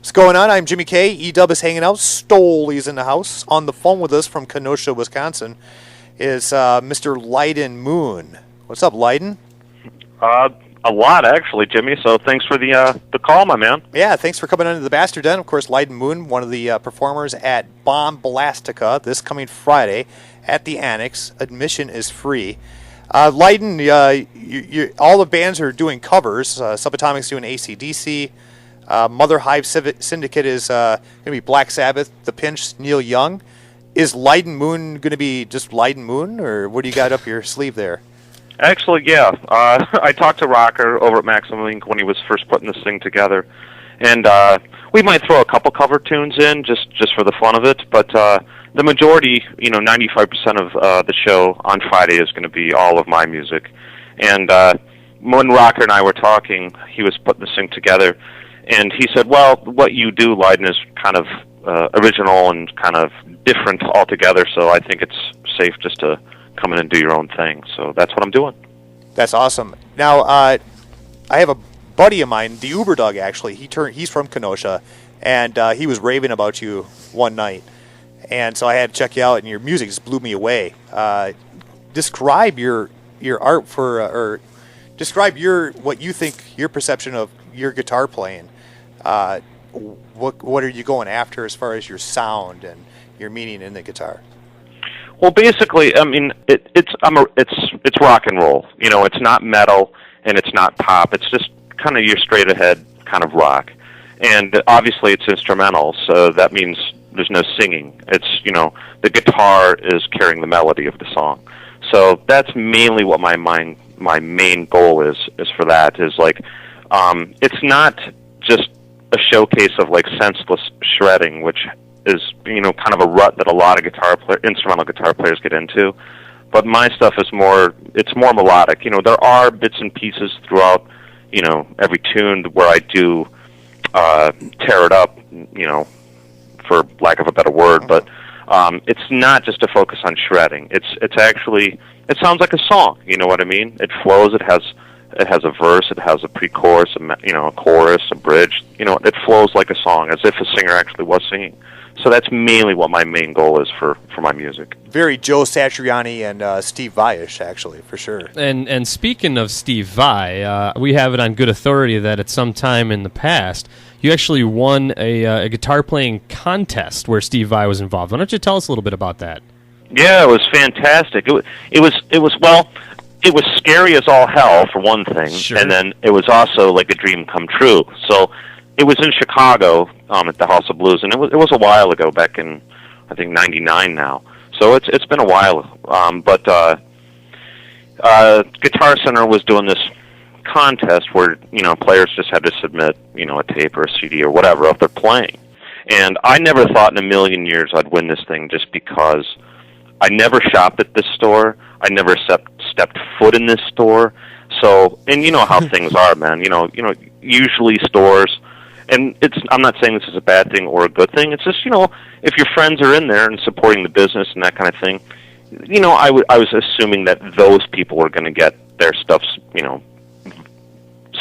What's going on? I'm Jimmy K. E-Dub is hanging out. Stoley's in the house. On the phone with us from Kenosha, Wisconsin is Mr. Lyden Moon. What's up, Lyden? A lot, actually, Jimmy, so thanks for the call, my man. Yeah, thanks for coming into the Bastard Den. Of course, Lyden Moon, one of the performers at Bomb Blastica this coming Friday at the Annex. Admission is free. Lyden, all the bands are doing covers. Subatomic's doing AC/DC. Mother Hive Syndicate is going to be Black Sabbath, The Pinch, Neil Young. Is Lyden Moon going to be just Lyden Moon, or what do you got up your sleeve there? Actually, yeah. I talked to Rocker over at Maximum Link when he was first putting this thing together, and we might throw a couple cover tunes in just for the fun of it, but the majority, 95% of the show on Friday is going to be all of my music. And when Rocker and I were talking, he was putting this thing together, and he said, well, what you do, Lyden, is kind of original and kind of different altogether, so I think it's safe just to come in and do your own thing. So that's what I'm doing. That's awesome. Now, I have a buddy of mine, the Uber Dog, actually. He's from Kenosha, and he was raving about you one night. And so I had to check you out, and your music just blew me away. Describe your art or describe what you think, your perception of your guitar playing. What are you going after as far as your sound and your meaning in the guitar? Well, basically, I mean, it's rock and roll. It's not metal and it's not pop. It's just kind of your straight ahead kind of rock. And obviously, it's instrumental, so that means there's no singing. It's the guitar is carrying the melody of the song. So that's mainly what my main goal is for that. Is like, it's not just a showcase of like senseless shredding, which is kind of a rut that a lot of instrumental guitar players get into. But my stuff is more melodic. There are bits and pieces throughout every tune where I do tear it up, for lack of a better word. But it's not just a focus on shredding. It's actually, it sounds like a song. You know what I mean? It flows. It has a verse. It has a pre-chorus, a chorus, a bridge. It flows like a song, as if a singer actually was singing. So that's mainly what my main goal is for my music. Very Joe Satriani and Steve Vai-ish, actually, for sure. And speaking of Steve Vai, we have it on good authority that at some time in the past, you actually won a guitar playing contest where Steve Vai was involved. Why don't you tell us a little bit about that? Yeah, it was fantastic. It was scary as all hell, for one thing, sure. And then it was also like a dream come true. So it was in Chicago at the House of Blues, and it was a while ago, back in, I think, '99 now. So it's been a while. But Guitar Center was doing this contest where players just had to submit a tape or a CD or whatever of their playing. And I never thought in a million years I'd win this thing, just because I never shopped at this store. I never stepped foot in this store. So, and you know how things are, man. Usually stores, and I'm not saying this is a bad thing or a good thing. It's just, if your friends are in there and supporting the business and that kind of thing, I was assuming that those people were going to get their stuff,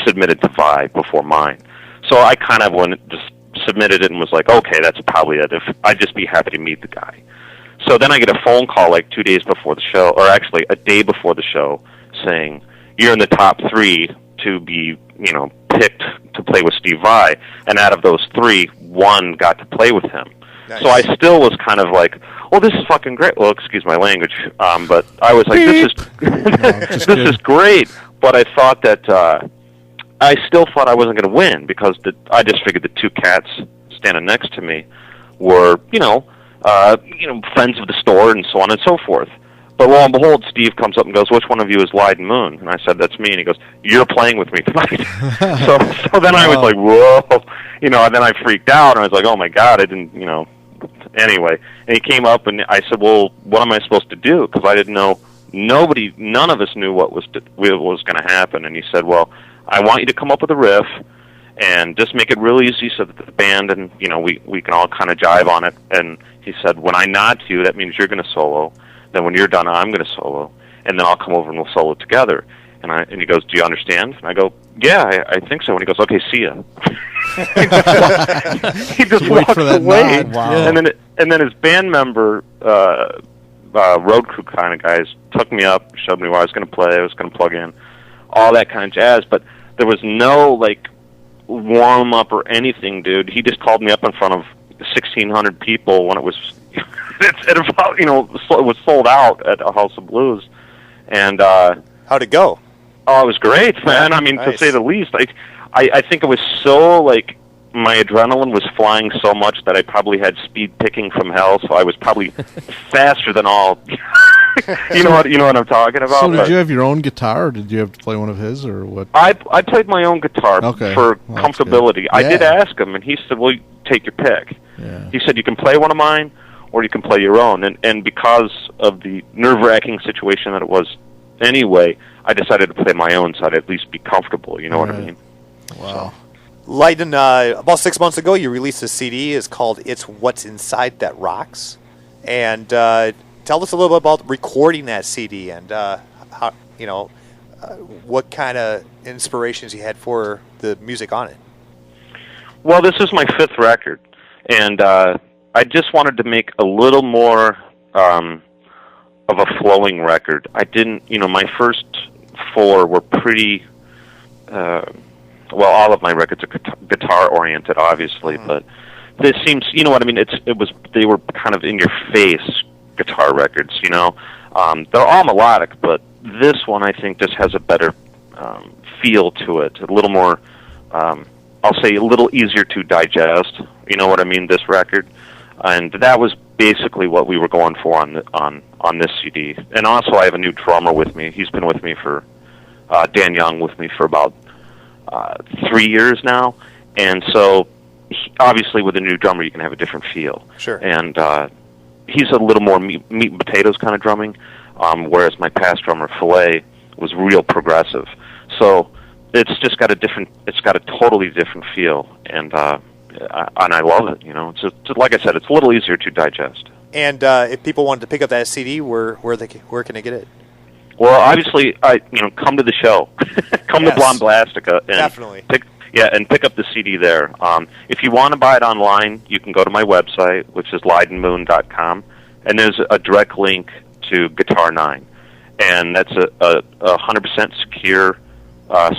submitted to Vi before mine. So I kind of just submitted it and was like, okay, that's probably it. If I'd just be happy to meet the guy. So then I get a phone call like 2 days before the show, or actually a day before the show, saying, you're in the top 3 to be, picked to play with Steve Vai, and out of those 3, 1 got to play with him. Nice. So I still was kind of like, well, this is fucking great. Well, excuse my language, but I was like, this is great. But I thought that, I still thought I wasn't going to win, because I just figured the 2 cats standing next to me were, friends of the store and so on and so forth. But lo and behold, Steve comes up and goes, which one of you is Lyden Moon? And I said, that's me. And he goes, you're playing with me tonight. so then I was like, whoa. And then I freaked out, and I was like, oh my God, I didn't, Anyway, and he came up, and I said, well, what am I supposed to do? Because I didn't know, none of us knew what was going to happen. And he said, well, I want you to come up with a riff and just make it real easy so that the band and, we can all kind of jive on it. And he said, when I nod to you, that means you're going to solo. Then when you're done, I'm going to solo. And then I'll come over and we'll solo together. And he goes, do you understand? And I go, yeah, I think so. And he goes, okay, see ya. he just Wait walked for that away. nod. Wow. And then his band member, road crew kind of guys, took me up, showed me where I was going to play, I was going to plug in, all that kind of jazz. But there was no like warm up or anything, dude. He just called me up in front of 1,600 people when it was, it was sold out at a House of Blues, and How'd it go? oh, it was great, man. I mean, Nice. to say the least. I think it was so like my adrenaline was flying so much that I probably had speed picking from hell, so I was probably faster than all. you know what I'm talking about. So did But you have your own guitar, or did you have to play one of his, or what? I played my own guitar Okay. for Well, that's comfortability. good. I did Yeah. ask him, and he said, "Well, you take your pick." Yeah. He said, "You can play one of mine, or you can play your own." And because of the nerve-wracking situation that it was anyway, I decided to play my own, so I'd at least be comfortable. You know what I Right. mean? Wow. Lyden, about 6 months ago, you released a CD. It's called "It's What's Inside That Rocks," and tell us a little bit about recording that CD and how what kind of inspirations you had for the music on it. Well, this is my 5th record, and I just wanted to make a little more of a flowing record. I didn't, my first 4 were pretty, well, all of my records are guitar-oriented, obviously, but this seems, you know what I mean, they were kind of in-your-face guitar records, they're all melodic, but this one, I think, just has a better feel to it, a little more, I'll say a little easier to digest, you know what I mean, this record. And that was basically what we were going for on this CD. And also I have a new drummer with me. He's been with me for, Dan Young with me for about 3 years now. And so obviously with a new drummer you can have a different feel. Sure. And he's a little more meat and potatoes kind of drumming, whereas my past drummer, Filet, was real progressive. So it's just got a totally different feel, and I love it. It's like I said, it's a little easier to digest. And if people wanted to pick up that CD, where can they get it? Well, obviously, come to the show, come Yes. to Blonde Blastica, and Definitely. pick up the CD there. If you want to buy it online, you can go to my website, which is lydenmoon.com, and there's a direct link to Guitar 9, and that's a 100% secure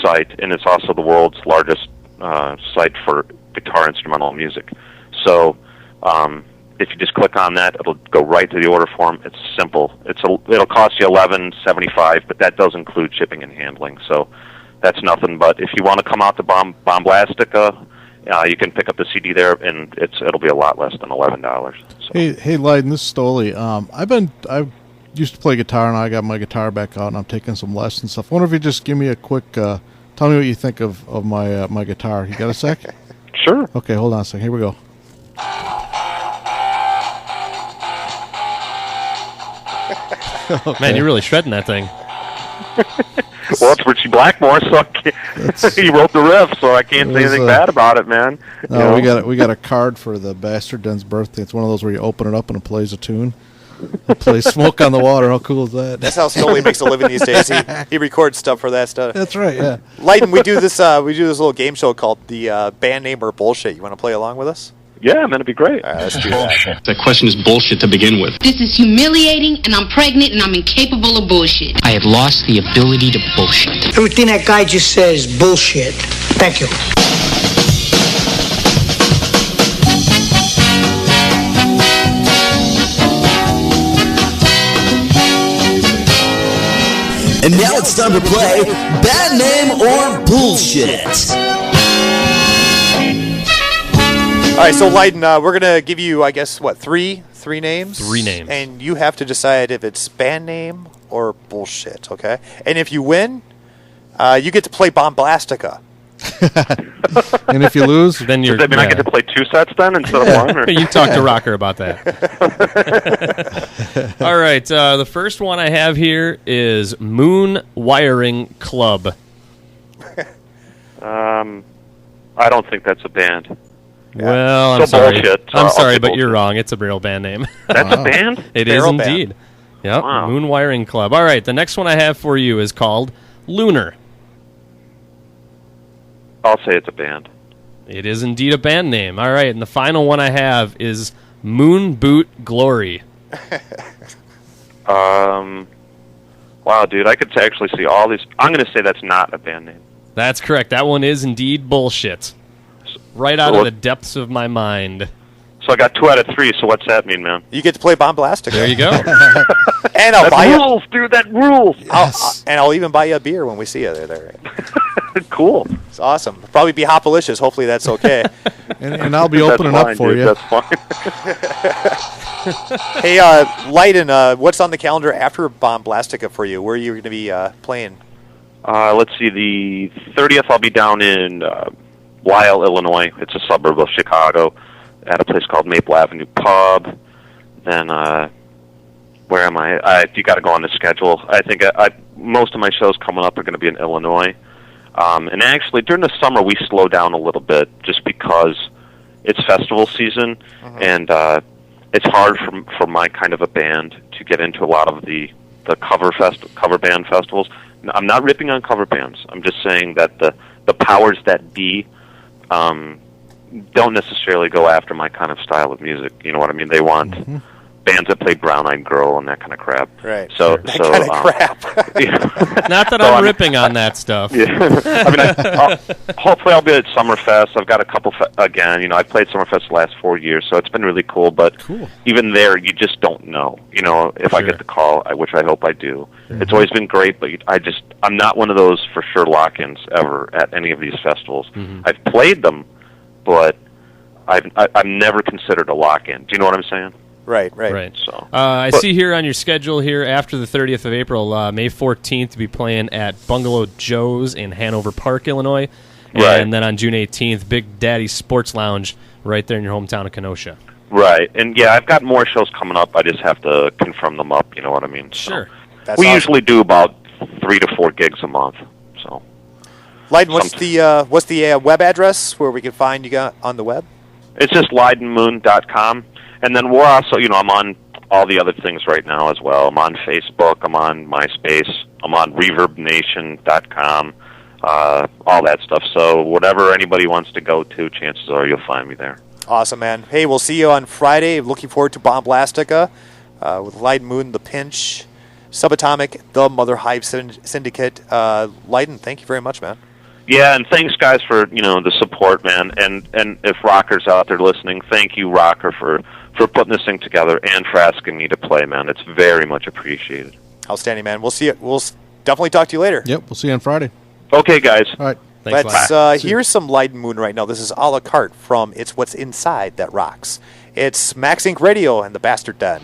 site, and it's also the world's largest site for guitar instrumental music. So if you just click on that, it'll go right to the order form. It's simple. It'll cost you $11.75, but that does include shipping and handling. So that's nothing. But if you want to come out to Bomblastica, you can pick up the CD there, and it'll be a lot less than $11. So. Hey, Lyden, this is Stoli. I used to play guitar, and I got my guitar back out, and I'm taking some lessons and stuff. I wonder if you just give me a quick, tell me what you think of my my guitar. You got a sec? Sure. Okay, hold on a second. Here we go. Man, you're really shredding that thing. Well, it's Richie Blackmore, so he wrote the riff, so I can't say anything bad about it, man. No, we got a card for the Bastard Den's birthday. It's one of those where you open it up and it plays a tune. It plays "Smoke on the Water." How cool is that? That's how Stoli makes a living these days. He records stuff for that stuff. That's right. Yeah. Lyden, we do this little game show called the Band Name or Bullshit. You want to play along with us? Yeah, man, it'd be great. All right, let's do that. That question is bullshit to begin with. This is humiliating, and I'm pregnant, and I'm incapable of bullshit. I have lost the ability to bullshit. Everything that guy just says is bullshit. Thank you. And now it's time to play Bad Name or Bullshit. All right, so Lyden, we're gonna give you, I guess, three names? 3 names. And you have to decide if it's band name or bullshit, okay? And if you win, you get to play Bomblastica. And if you lose, Then you're. Does that mean I get to play 2 sets then instead of 1? Or? You talk to Rocker about that. All right. The first one I have here is Moon Wiring Club. I don't think that's a band. Well, I'm So sorry. bullshit. I'm I'll sorry, say but you're bullshit. wrong. It's a real band name. That's a band? It is Barrel band. indeed. Yep. Wow. Moon Wiring Club. All right. The next one I have for you is called Lunar. I'll say it's a band. It is indeed a band name. All right, and the final one I have is Moon Boot Glory. Wow, dude, I could actually see all these. I'm going to say that's not a band name. That's correct. That one is indeed bullshit. Right out of the depths of my mind. So I got 2 out of 3, so what's that mean, man? You get to play Bomb Blastica. There you go. And I'll buy you. Rules, dude, that rules. Yes. And I'll even buy you a beer when we see you there. Cool. It's awesome. It'll probably be Hopalicious. Hopefully that's okay. And I'll be That's opening fine, up for dude, you. That's fine. Hey, Lyden, what's on the calendar after Bomb Blastica for you? Where are you going to be playing? Let's see, the 30th I'll be down in Lyle, Illinois. It's a suburb of Chicago at a place called Maple Avenue Pub. Then, where am I? You got to go on the schedule. I think most of my shows coming up are going to be in Illinois. And actually, during the summer, we slow down a little bit just because it's festival season, and it's hard for my kind of a band to get into a lot of the cover band festivals. I'm not ripping on cover bands. I'm just saying that the powers that be don't necessarily go after my kind of style of music. You know what I mean? They want bands that play Brown Eyed Girl and that kind of crap. Right. So that kind of crap. Not that I'm ripping on that stuff. Yeah. I mean, hopefully I'll be at Summerfest. I've got a couple, again, you know, I've played Summerfest the last 4 years, so it's been really cool, but even there, you just don't know, you know, if I get the call, which I hope I do. It's always been great, but I'm not one of those for sure lock-ins ever at any of these festivals. I've played them, but I've never considered a lock-in. Do you know what I'm saying? Right. So, I see here on your schedule here after the 30th of April, May 14th, to be playing at Bungalow Joe's in Hanover Park, Illinois. Right. And then on June 18th, Big Daddy Sports Lounge right there in your hometown of Kenosha. Right. And, yeah, I've got more shows coming up. I just have to confirm them up, you know what I mean? Sure. So, we usually do about 3 to 4 gigs a month. So, Lyden, what's the web address where we can find you on the web? it's just lydenmoon.com. And then we're also, you know, I'm on all the other things right now as well. I'm on Facebook. I'm on MySpace. I'm on ReverbNation.com. All that stuff. So whatever anybody wants to go to, chances are you'll find me there. Awesome, man. Hey, we'll see you on Friday. Looking forward to Bomb Blastica with Lyden Moon, The Pinch, Subatomic, The Mother Hive Syndicate. Lyden, thank you very much, man. Yeah, and thanks, guys, for, you know, the support, man. And if Rocker's out there listening, thank you, Rocker, for putting this thing together and for asking me to play, man. It's very much appreciated. Outstanding, man. We'll see you. We'll definitely talk to you later. Yep, we'll see you on Friday. Okay, guys. All right. Thanks, Let's hear some Lyden Moon right now. This is a la carte from It's What's Inside That Rocks. It's Max Inc. Radio and the Bastard Den.